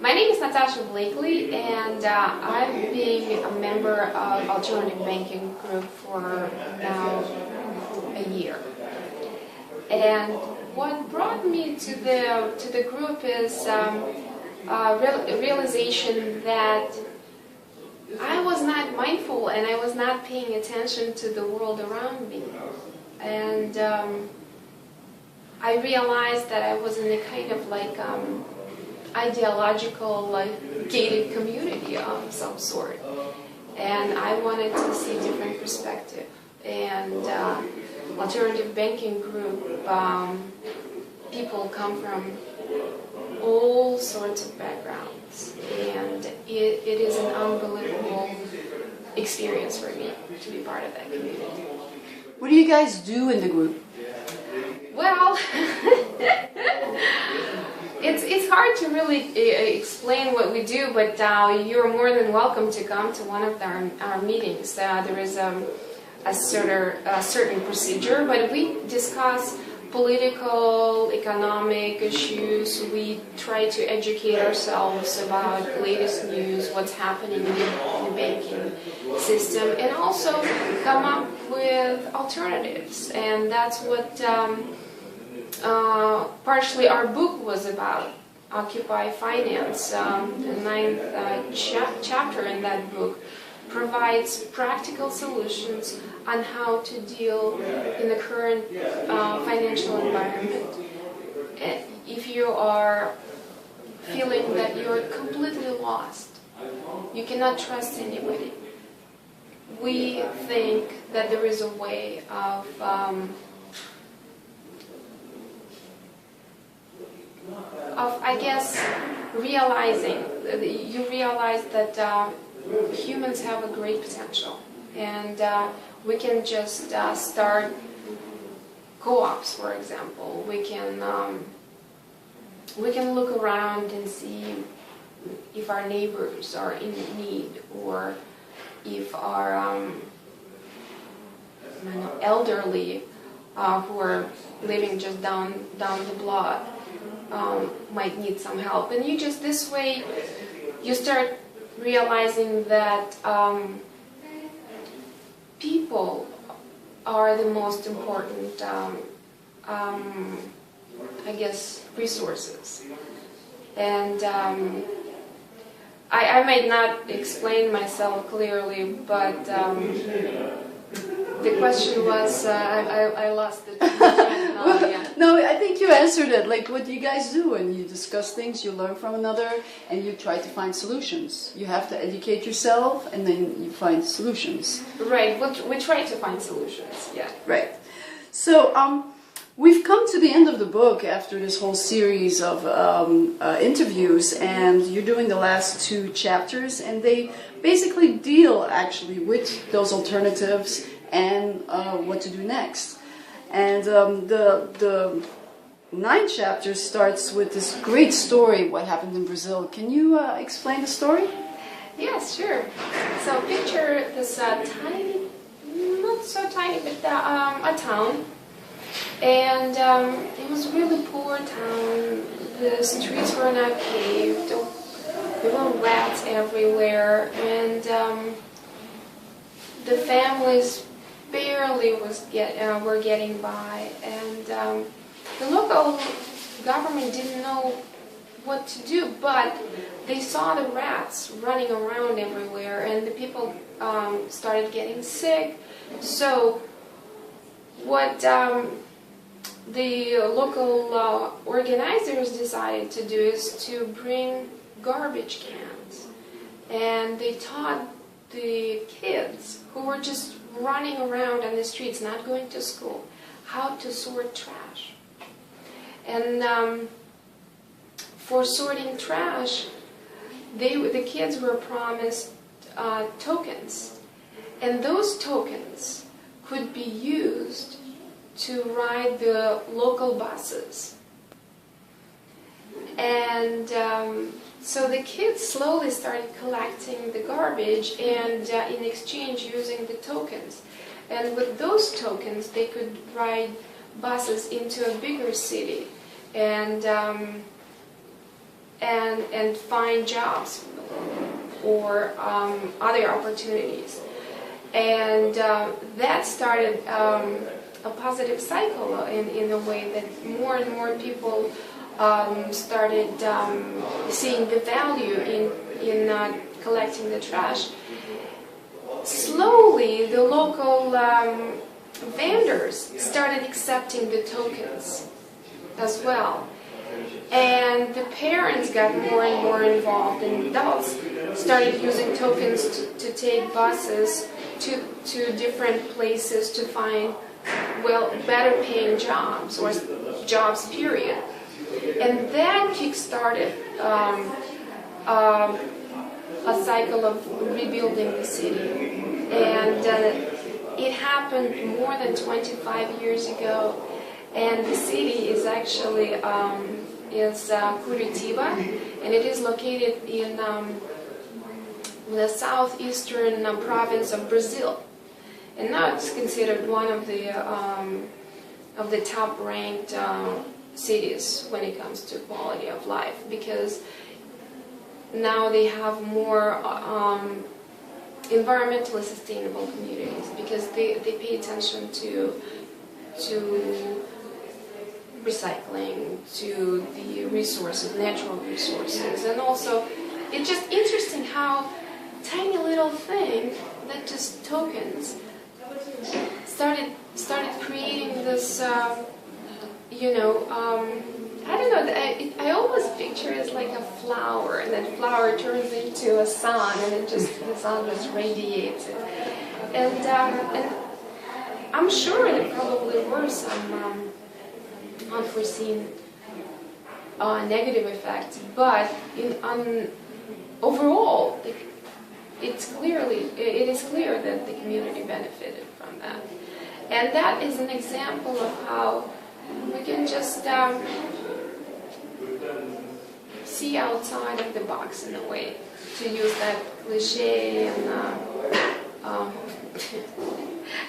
My name is Natasha Blakeley, and I've been a member of Alternative Banking Group for now a year. And what brought me to the group is a realization that I was not mindful and I was not paying attention to the world around me. And I realized that I was in a kind of like ideological, gated community of some sort. And I wanted to see a different perspective. And Alternative Banking Group, people come from all sorts of backgrounds. And it is an unbelievable experience for me to be part of that community. What do you guys do in the group? Well, it's hard to really explain what we do, but you're more than welcome to come to one of our meetings. There is a certain procedure, but we discuss political, economic issues. We try to educate ourselves about the latest news, what's happening in the banking system, and also come up with alternatives. And that's what partially our book was about, Occupy Finance. The ninth chapter in that book provides practical solutions on how to deal in the current financial environment. If you are feeling that you're completely lost, you cannot trust anybody, we think that there is a way of I guess, realizing, you realize that humans have a great potential, and we can just start co-ops, for example. We can look around and see if our neighbors are in need, or if our elderly who are living just down the block might need some help. And you just, this way, you start realizing that people are the most important, I guess, resources. And I might not explain myself clearly, but the question was, I lost it. No, I think you answered it. Like, what do you guys do? And you discuss things, you learn from another, and you try to find solutions. You have to educate yourself, and then you find solutions. Right, we try to find solutions, yeah. Right. So, we've come to the end of the book after this whole series of interviews, and you're doing the last two chapters, and they basically deal, actually, with those alternatives and what to do next. And the ninth chapter starts with this great story, what happened in Brazil. Can you explain the story? Yes, sure. So picture this tiny, not so tiny, but a town. And it was a really poor town. The streets were not paved. There were rats everywhere. And the families barely were getting by, and the local government didn't know what to do, but they saw the rats running around everywhere, and the people started getting sick. So what the local organizers decided to do is to bring garbage cans, and they taught the kids who were just running around on the streets, not going to school, how to sort trash. And for sorting trash, the kids were promised tokens, and those tokens could be used to ride the local buses. And so the kids slowly started collecting the garbage, and in exchange using the tokens. And with those tokens, they could ride buses into a bigger city. And and find jobs or other opportunities. And that started a positive cycle in a way that more and more people started seeing the value in collecting the trash. Slowly, the local vendors started accepting the tokens as well. And the parents got more and more involved, and adults started using tokens to take buses to different places to find, well, better paying jobs or jobs, period. And that kick-started a cycle of rebuilding the city. And it happened more than 25 years ago. And the city is actually Curitiba, and it is located in the southeastern province of Brazil. And now it's considered one of the top-ranked cities when it comes to quality of life, because now they have more environmentally sustainable communities, because they pay attention to recycling, to the resources, natural resources, and also it's just interesting how tiny little thing that just tokens started creating this, I don't know, I always picture it as like a flower, and that flower turns into a sun, and the sun just radiates it. And I'm sure there probably were some unforeseen negative effects, but overall, it is clear that the community benefited from that. And that is an example of how we can just see outside of the box in a way, to use that cliche and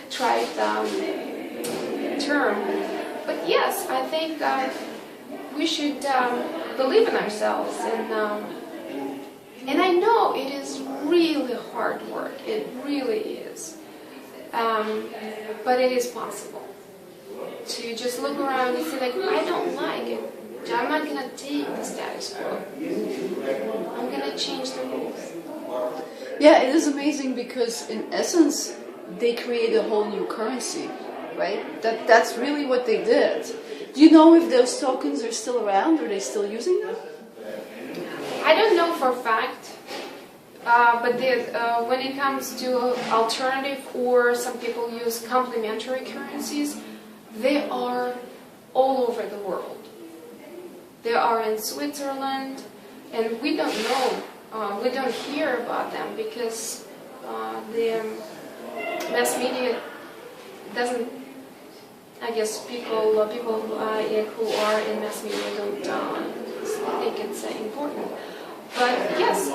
trite term. But yes, I think we should believe in ourselves, and I know it is really hard work. It really is, but it is possible to just look around and say, like, I don't like it. I'm not gonna take the status quo. I'm gonna change the rules. Yeah, it is amazing because in essence they create a whole new currency, right? That's really what they did. Do you know if those tokens are still around? Are they still using them? I don't know for a fact, but when it comes to alternative, or some people use complementary currencies, they are all over the world. They are in Switzerland, and we don't know, we don't hear about them because the mass media doesn't. I guess people who are in mass media don't think it's important. But yes,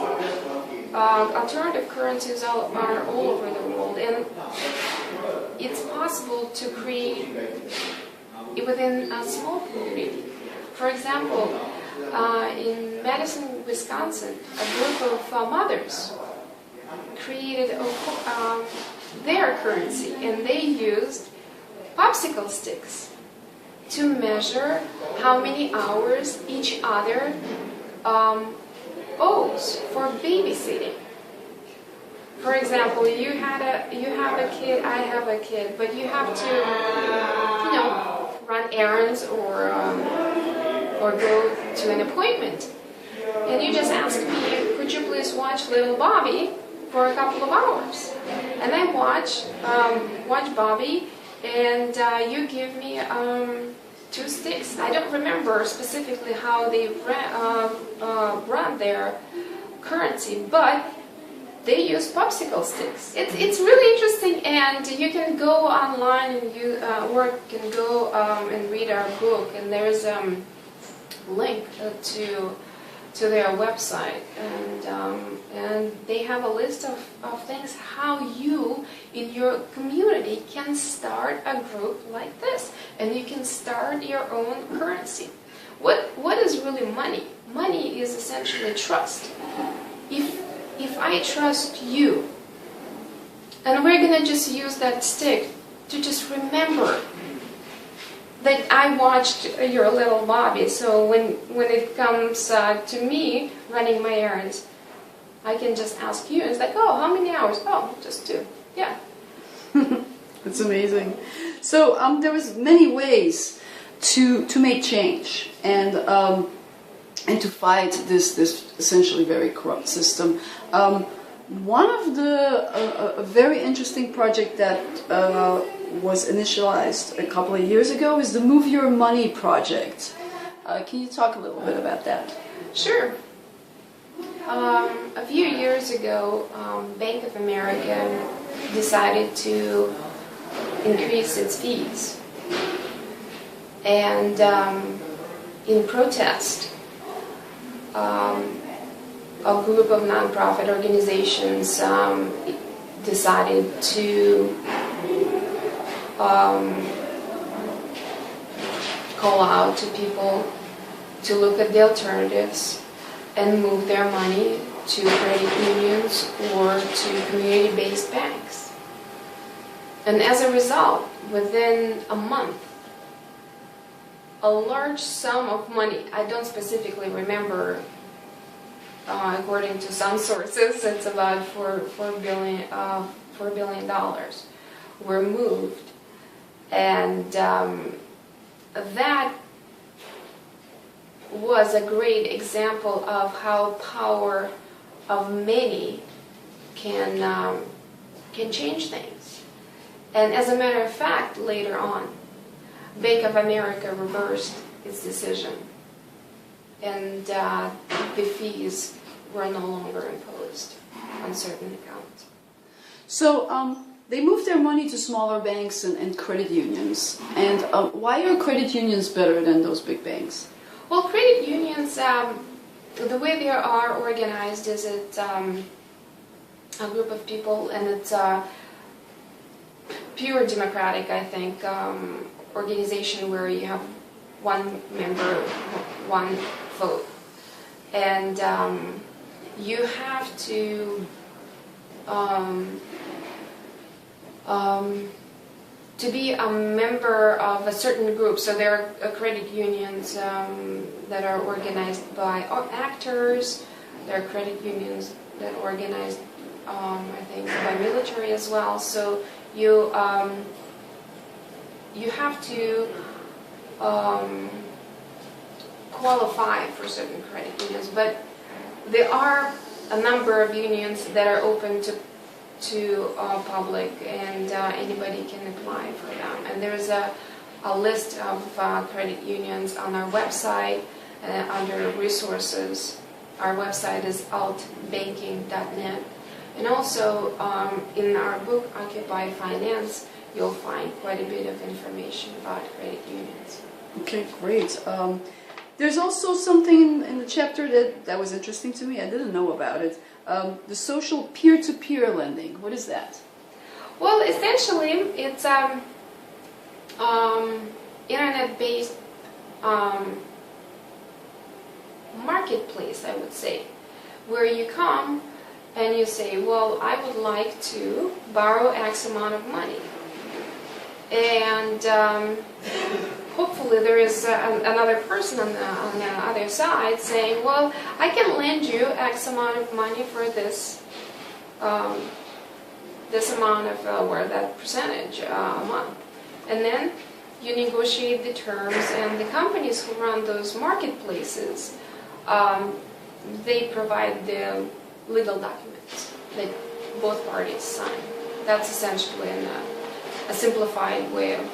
alternative currencies are all over the world, and it's possible to create it within a small community. For example, in Madison, Wisconsin, a group of mothers created their currency, and they used popsicle sticks to measure how many hours each other owes for babysitting. For example, you have a kid, I have a kid, but you have to, run errands or go to an appointment. And you just ask me, could you please watch little Bobby for a couple of hours? And I watch Bobby, and you give me 2 sticks. I don't remember specifically how they run their currency, but they use popsicle sticks. It's really interesting, and you can go online and or can go and read our book, and there's a link to their website, and they have a list of things how you in your community can start a group like this, and you can start your own currency. What is really money? money is essentially trust. If I trust you, and we're gonna just use that stick to just remember that I watched your little Bobby, so when it comes to me running my errands, I can just ask you. It's like, oh, how many hours? Oh, just 2. Yeah. It's amazing. So there was many ways to make change and to fight this essentially very corrupt system. One of a very interesting project that was initialized a couple of years ago is the Move Your Money project. Can you talk a little bit about that? Sure. A few years ago, Bank of America decided to increase its fees. And in protest, a group of nonprofit organizations decided to call out to people to look at the alternatives and move their money to credit unions or to community-based banks. And as a result, within a month, a large sum of money, I don't specifically remember, according to some sources, it's about $4 billion, were moved. And that was a great example of how power of many can change things. And as a matter of fact, later on, Bank of America reversed its decision, and the fees were no longer imposed on certain accounts. So they moved their money to smaller banks and credit unions. And why are credit unions better than those big banks? Well, credit unions, the way they are organized is it's a group of people, and it's pure democratic, I think, organization where you have one member, one vote. And you have to be a member of a certain group. So there are credit unions that are organized by actors. There are credit unions that are organized, I think, by military as well. So you have to qualify for certain credit unions, but there are a number of unions that are open to public, and anybody can apply for them. And there's a list of credit unions on our website under resources. Our website is altbanking.net. And also in our book, Occupy Finance, you'll find quite a bit of information about credit unions. Okay, great. There's also something in the chapter that was interesting to me. I didn't know about it. The social peer-to-peer lending. What is that? Well, essentially, it's internet-based marketplace, I would say, where you come and you say, well, I would like to borrow X amount of money. And hopefully there is another person on the other side saying, well, I can lend you X amount of money for this this amount of, or that percentage a month. And then you negotiate the terms, and the companies who run those marketplaces, they provide the legal documents that both parties sign. That's essentially a simplified way of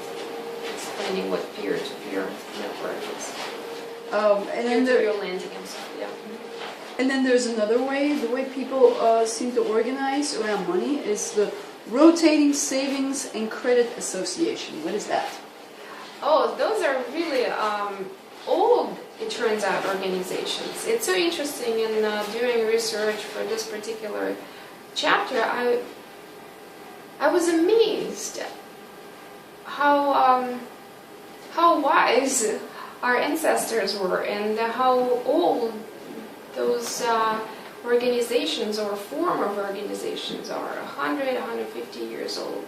explaining what peer-to-peer network is. And then peer-to-peer lending, I'm sorry, yeah. And then there's another way. The way people seem to organize around money is the Rotating Savings and Credit Association. What is that? Oh, those are really old, it turns out, organizations. It's so interesting in doing research for this particular chapter. I was amazed how wise our ancestors were, and how old those organizations or form of organizations are 100, 150 years old.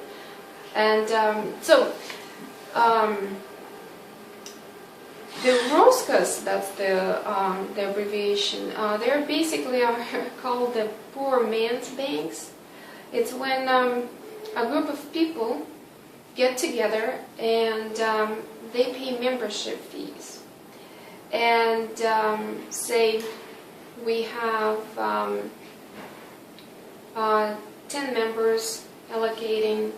And the Roskas, that's the abbreviation, they're basically called the poor man's banks. It's when a group of people get together and they pay membership fees. And say we have 10 members allocating,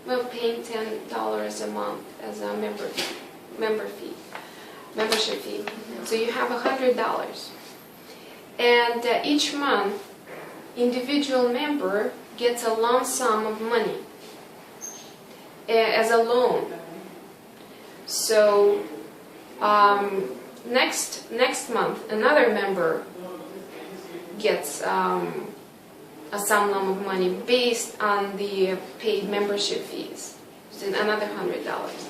well, paying $10 a month as a membership fee. So you have $100. And each month, individual member gets a lump sum of money as a loan. So next month, another member gets some lump of money based on the paid membership fees, so another $100.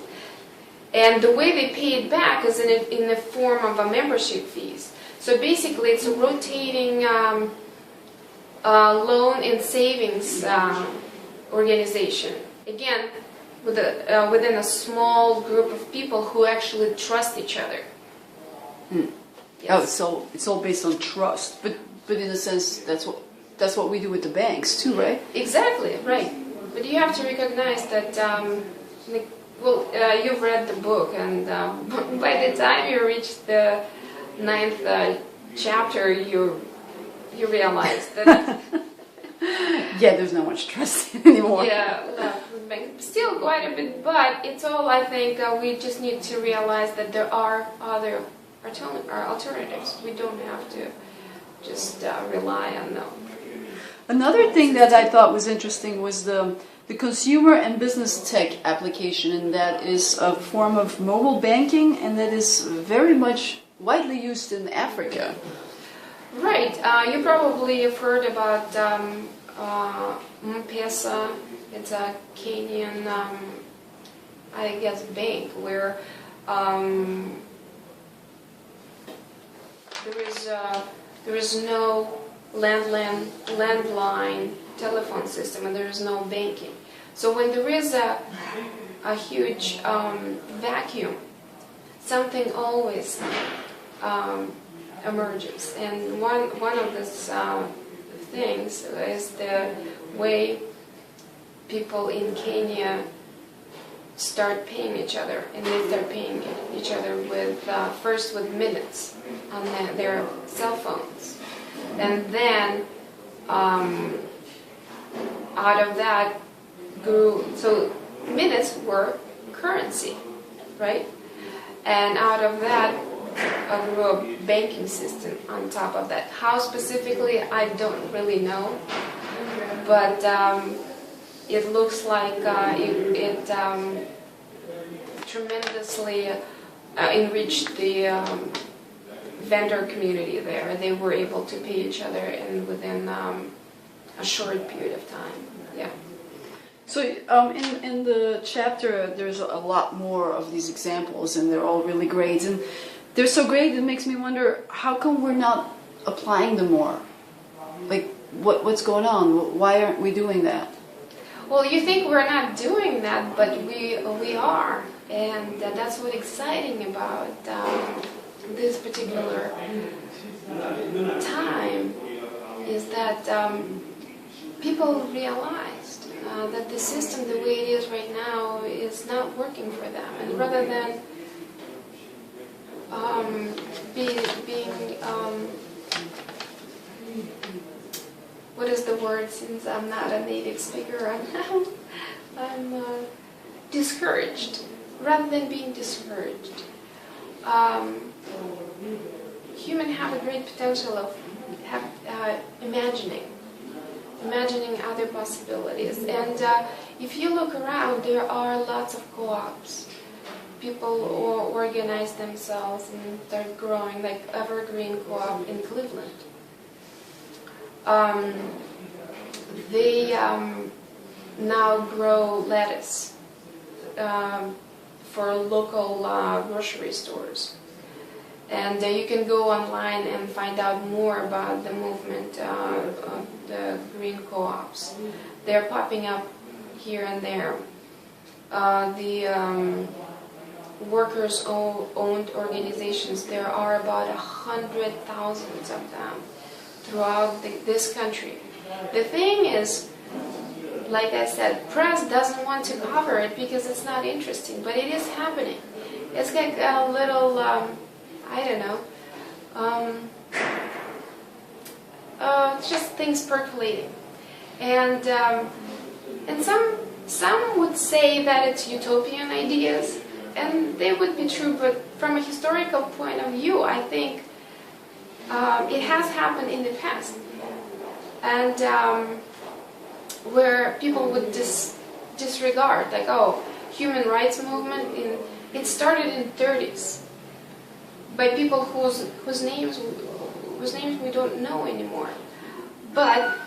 And the way they pay it back is in the form of a membership fees. So basically, it's a rotating loan and savings organization. Again, within a small group of people who actually trust each other. Yes. Oh, it's all based on trust, but in a sense, that's what we do with the banks too, right? Exactly, right. But you have to recognize that. You've read the book, and by the time you reach the 9th chapter, you realize that. Yeah, there's not much trust anymore. Yeah, still quite a bit, but it's all. I think we just need to realize that there are other alternatives. We don't have to just rely on them. Another thing that I thought was interesting was the consumer and business tech application, and that is a form of mobile banking, and that is very much widely used in Africa. Right. You probably have heard about M-Pesa. It's a Kenyan, I guess, bank where there is no landline telephone system, and there is no banking. So when there is a huge vacuum, something always emerges. And one of these things is the way people in Kenya start paying each other, and they start paying each other with first with minutes on their cell phones, and then out of that grew, so minutes were currency, right? And out of that grew a banking system on top of that. How specifically, I don't really know, but it looks like it tremendously enriched the vendor community there. They were able to pay each other within a short period of time. Yeah. So in the chapter, there's a lot more of these examples, and they're all really great. And they're so great, it makes me wonder, how come we're not applying them more? Like, what's going on? Why aren't we doing that? Well, you think we're not doing that, but we are. And that's what's exciting about this particular time, is that people realized that the system, the way it is right now, is not working for them. And rather than being what is the word? Since I'm not a native speaker, I'm discouraged. Rather than being discouraged, humans have a great potential of imagining other possibilities. And if you look around, there are lots of co-ops. People organize themselves and they're growing, like Evergreen Co-op in Cleveland. They now grow lettuce for local grocery stores. And you can go online and find out more about the movement of the green co-ops. They're popping up here and there. The workers-owned organizations, there are about 100,000 of them throughout this country. The thing is, like I said, press doesn't want to cover it because it's not interesting, but it is happening. It's like a little, I don't know, just things percolating. And some would say that it's utopian ideas, and they would be true, but from a historical point of view, I think it has happened in the past. And where people would disregard, like, oh, human rights movement, it started in the 30s by people whose names we don't know anymore. But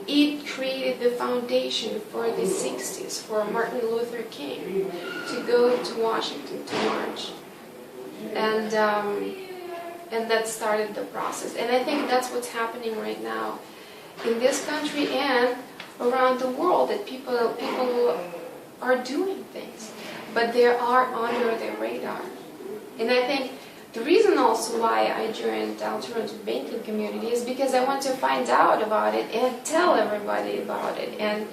it created the foundation for the 60s, for Martin Luther King to go to Washington to march. And that started the process. And I think that's what's happening right now in this country and around the world, that people are doing things, but they are under the radar. And I think the reason also why I joined the alternative banking community is because I want to find out about it and tell everybody about it and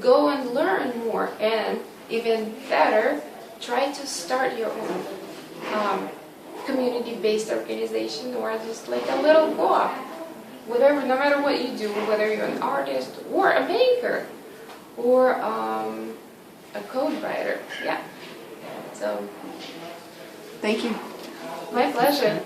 go and learn more, and even better, try to start your own community-based organization, or just like a little co-op. Whatever, no matter what you do, whether you're an artist or a banker or a code writer. Yeah. So, Thank you. my pleasure.